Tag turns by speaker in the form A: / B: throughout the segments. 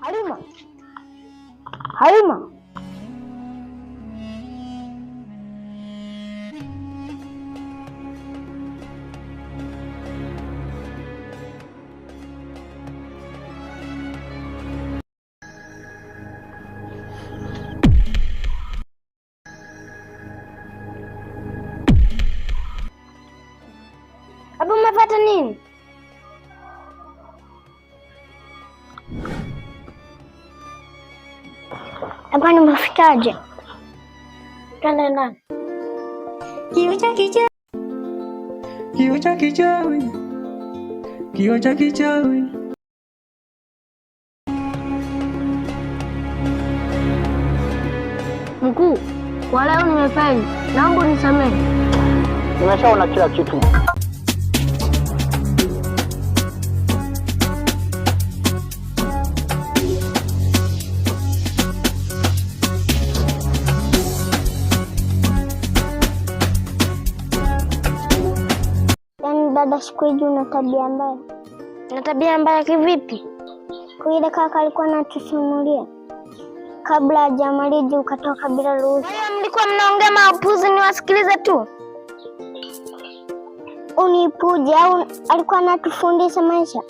A: Halima. Halima. Hapo umepata nini? Hapa nimefikaje? Twende ndani.
B: Kioo cha kichawi. Kioo cha kichawi. Kioo cha kichawi.
A: Mkuu, kwa leo nimefeli. Naomba unisamehe.
C: Nimeshaona kila kitu.
A: Dada, siku hizi una tabia mbaya. Na tabia mbaya kivipi? Kwa ile kaka alikuwa anatusimulia kabla hajamalizi ukatoka bila ruhusa. Wewe mlikuwa mnaongea mapuzi niwasikilize tu? Unipuje au alikuwa anatufundisha maisha?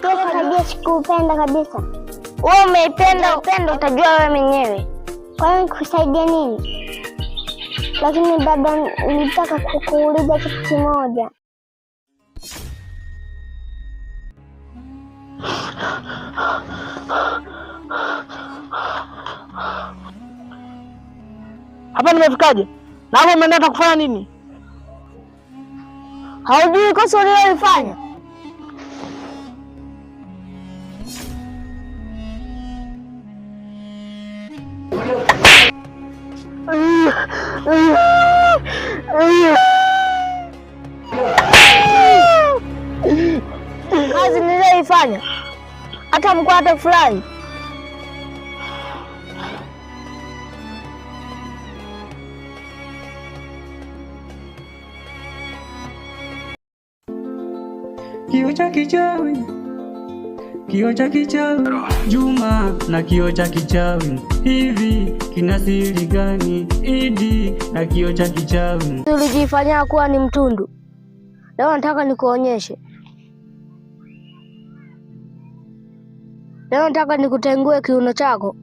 A: Kwa tabia sikupenda kabisa. Wewe umeipenda, upendo utajua wewe mwenyewe. Kwa hiyo nikusaidia nini? Lakini dada, nilitaka kukuuliza kitu kimoja.
C: Hapa nimefikaje? Na hapo umeenda kufanya nini?
A: Haujui kosa ulilofanya? Kazi niliyoifanya hata mkuu atafurahi.
B: Kioo cha kichawi. Kioo cha kichawi. Juma na kioo cha kichawi. Hivi kina siri gani? Idi na kioo cha kichawi.
A: Ulijifanya kuwa ni mtundu. Leo nataka nikuonyeshe. Leo nataka nikutengue kiuno chako.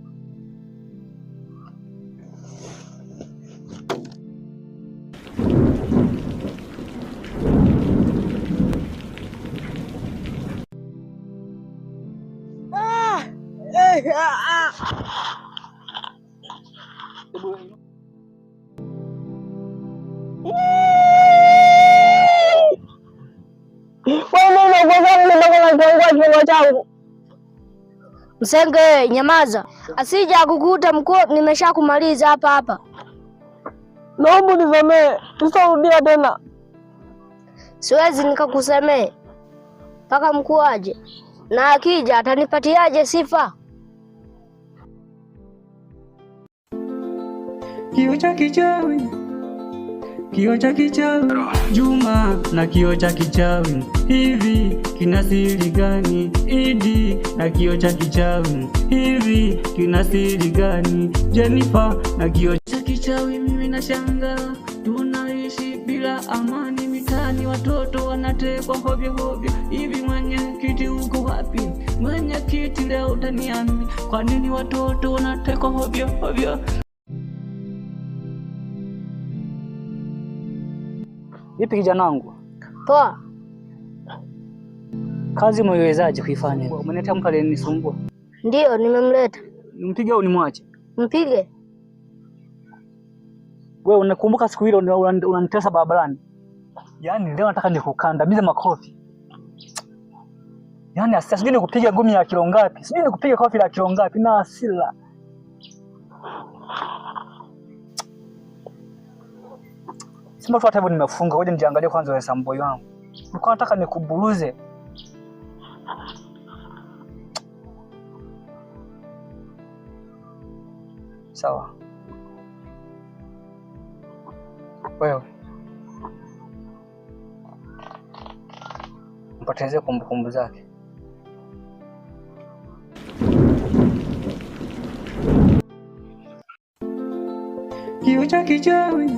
A: Msenge, nyamaza. Asija kukuta mkuu, nimeshakumaliza hapa hapa.
C: Naomba nisamehe, sitarudia tena.
A: Siwezi nikakusamehe mpaka mkuu aje, na akija atanipatiaje sifa?
B: Kioo cha kichawi. Kioo cha kichawi. Juma na kioo cha kichawi. Hivi kina siri gani? Idi na kioo cha kichawi. Hivi kina siri gani? Jennifer na kioo cha kichawi. Mimi nashangaa tunaishi bila amani mitaani, watoto wanatekwa hovyo hovyo. Hivi mwenyekiti uko wapi? Mwenyekiti leo utaniambia kwa nini watoto wanatekwa hovyo hovyo?
C: Vipi kijana wangu?
A: Poa.
C: Kazi umeiwezaje kuifanya? Umeniletea mtu aliyenisumbua?
A: Ndio, nimemleta.
C: Nimpige au nimwache?
A: Mpige.
C: Wewe unakumbuka siku ile unanitesa barabarani? Yaani leo nataka nikukandamize makofi. Yaani sijui nikupiga ngumi ya kilo ngapi? Sijui nikupiga kofi la kilo ngapi na asila. Sima tu hata hivyo nimefunga. Ngoja nijiangalie kwanza wewe samboi wangu. Nilikuwa nataka nikuburuze. Sawa. Wewe mpotezee kumbukumbu zake.
B: kioo cha kichawi,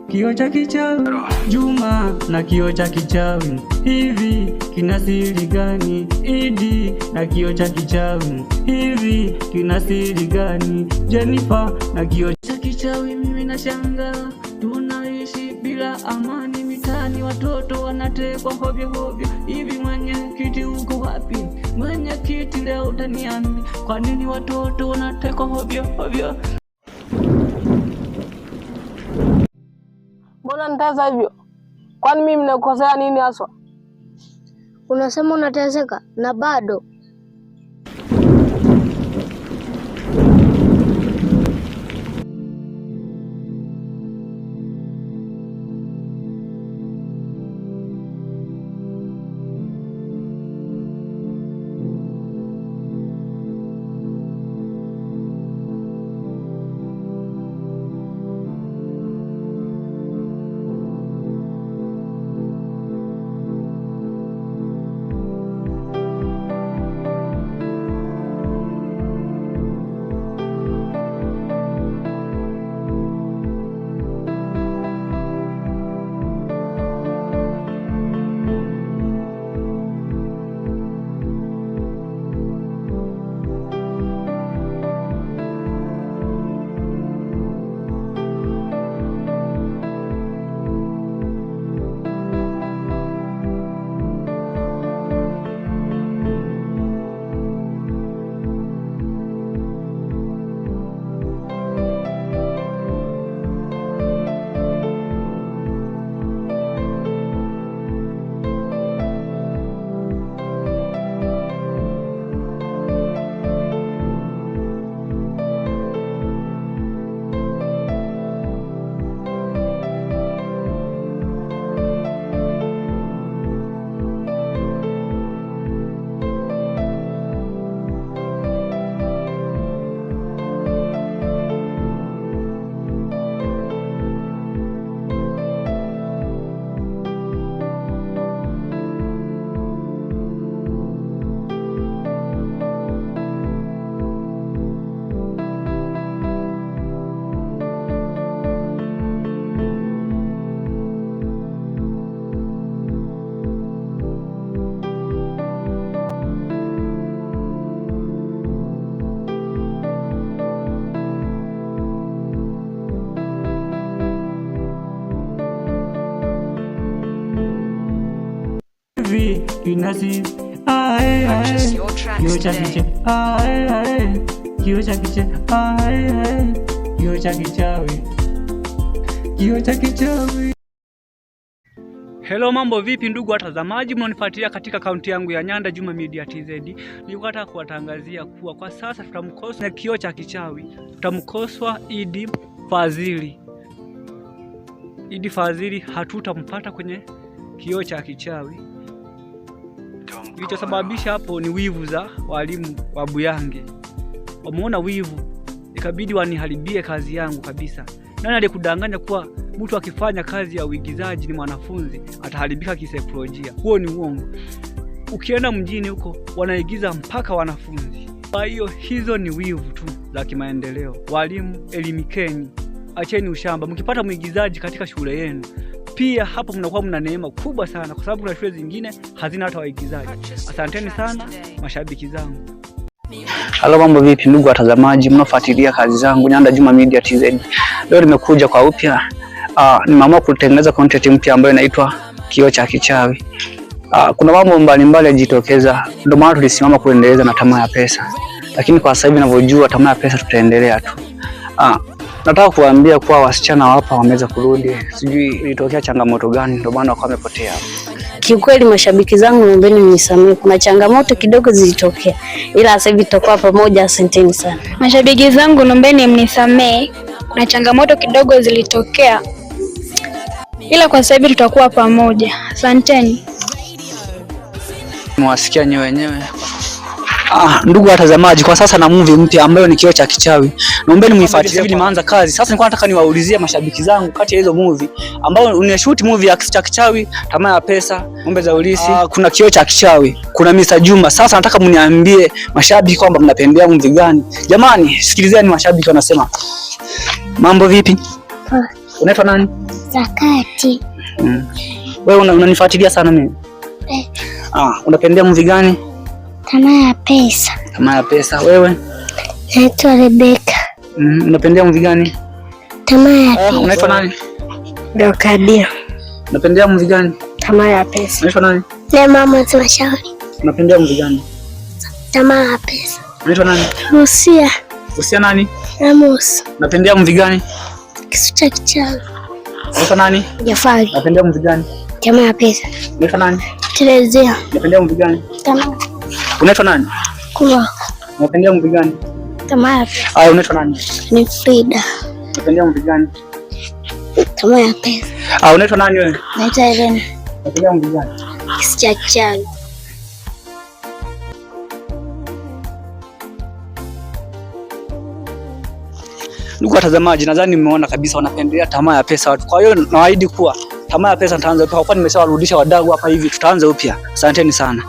B: kioo cha kichawi. Juma na kioo cha kichawi, hivi kina siri gani? Idi na kioo cha kichawi, hivi kina siri gani? Jennifer na kioo cha kichawi, mimi nashangaa tunaishi bila amani mitaani, watoto wanatekwa hovyo hovyo. Hivi mwenyekiti uko wapi? Mwenyekiti leo utaniambia kwa nini watoto wanatekwa hovyo hovyo?
D: Mbona nitaza hivyo? Kwani mimi nimekosea nini haswa?
A: Unasema unateseka na bado
B: hivi kinasi ae kioo cha kichawi ae kioo cha kichawi ae kioo cha kichawi kioo cha kichawi.
C: Hello, mambo vipi ndugu watazamaji mnaonifuatilia katika akaunti yangu ya Nyanda Juma Media TZ. Nilikuwa kuwatangazia kuwa kwa sasa tutamkosa na kioo cha kichawi. Tutamkoswa Idi Fadhili. Idi Fadhili hatutampata kwenye kioo cha kichawi. Kilichosababisha hapo ni wivu za walimu wa Buyange. Wameona wivu, ikabidi waniharibie kazi yangu kabisa. Nani alikudanganya kuwa mtu akifanya kazi ya uigizaji ni mwanafunzi ataharibika kisaikolojia? Huo ni uongo. Ukienda mjini huko wanaigiza mpaka wanafunzi. Kwa hiyo hizo ni wivu tu za kimaendeleo. Walimu, elimikeni, acheni ushamba. Mkipata mwigizaji katika shule yenu, pia hapo mnakuwa mna neema kubwa sana, kwa sababu kuna shule zingine hazina hata waigizaji. Asanteni sana mashabiki zangu.
E: Halo, mambo vipi ndugu watazamaji mnaofuatilia kazi zangu Nyanda Juma Media TZ. Leo nimekuja kwa upya. Nimeamua kutengeneza content mpya ambayo inaitwa kioo cha kichawi. Kuna mambo mbalimbali yajitokeza, ndio maana tulisimama kuendeleza na tamaa ya pesa. Lakini kwa sasa hivi ninavyojua tamaa ya pesa tutaendelea tu. Nataka kuambia kuwa wasichana hapa wameweza kurudi. Sijui ilitokea changamoto gani ndio maana wakawa wamepotea.
F: Kiukweli mashabiki zangu naombeni mnisamehe, kuna changamoto kidogo zilitokea, ila sasa hivi tutakuwa pamoja. Asanteni sana
G: mashabiki zangu, naombeni mnisamehe, kuna changamoto kidogo zilitokea, ila kwa sasa hivi tutakuwa pamoja. Asanteni.
E: Mwasikia nyewe wenyewe. Ndugu watazamaji, kwa sasa na movie mpya ambayo ni kioo cha kichawi. Naombeni mnifuatilie, nimeanza kazi. Sasa nilikuwa nataka niwaulizie mashabiki zangu, kati ya hizo movie ambao unashoot movie ya kichawi, tamaa ya pesa, ng'ombe za ulisi, kuna kioo cha kichawi, kuna Mr. Juma. Sasa nataka mniambie mashabiki kwamba mnapendea movie gani. Jamani, sikilizeni mashabiki wanasema. Mambo vipi?
A: Poa.
E: Unaitwa nani?
A: Zakati.
E: Wewe unanifuatilia sana mimi? Unapendea movie gani?
A: Tamaa ya pesa.
E: Tamaa ya pesa. Wewe?
A: Naitwa Rebeka.
E: Unapendea movie gani?
A: Tamaa ya pesa.
E: Unaitwa nani?
F: Dokadia.
E: Unapendea movie gani?
F: Tamaa ya pesa.
E: Unaitwa nani?
A: Mama Mashauri.
E: Unapendea movie gani?
A: Tamaa ya pesa.
E: Unaitwa nani?
A: Lucia.
E: Lucia nani?
A: Amos.
E: Unapendea movie gani?
A: Kisu cha kichawi.
E: Unaitwa nani?
A: Jafari.
E: Unapendea movie gani?
A: Tamaa ya pesa.
E: Unaitwa nani?
A: Terezia.
E: Unapendea movie gani?
A: Tamaa.
E: Unaitwa nani?
A: Kulwa.
E: Unapendea movie gani?
A: Tamaa ya pesa.
E: Unaitwa nani?
A: Ni Frida.
E: Unapendea movie gani?
A: Tamaa ya pesa.
E: Unaitwa nani wewe?
A: Naitwa Elena.
E: Unapendea movie gani?
A: Kisu cha kichawi.
E: Ndugu watazamaji, nadhani mmeona kabisa wanapendelea tamaa ya pesa watu. Kwa hiyo nawaahidi kuwa tamaa ya pesa nitaanza upya, kwa kuwa nimeshawarudisha wadau hapa hivi, tutaanza upya. Asanteni sana.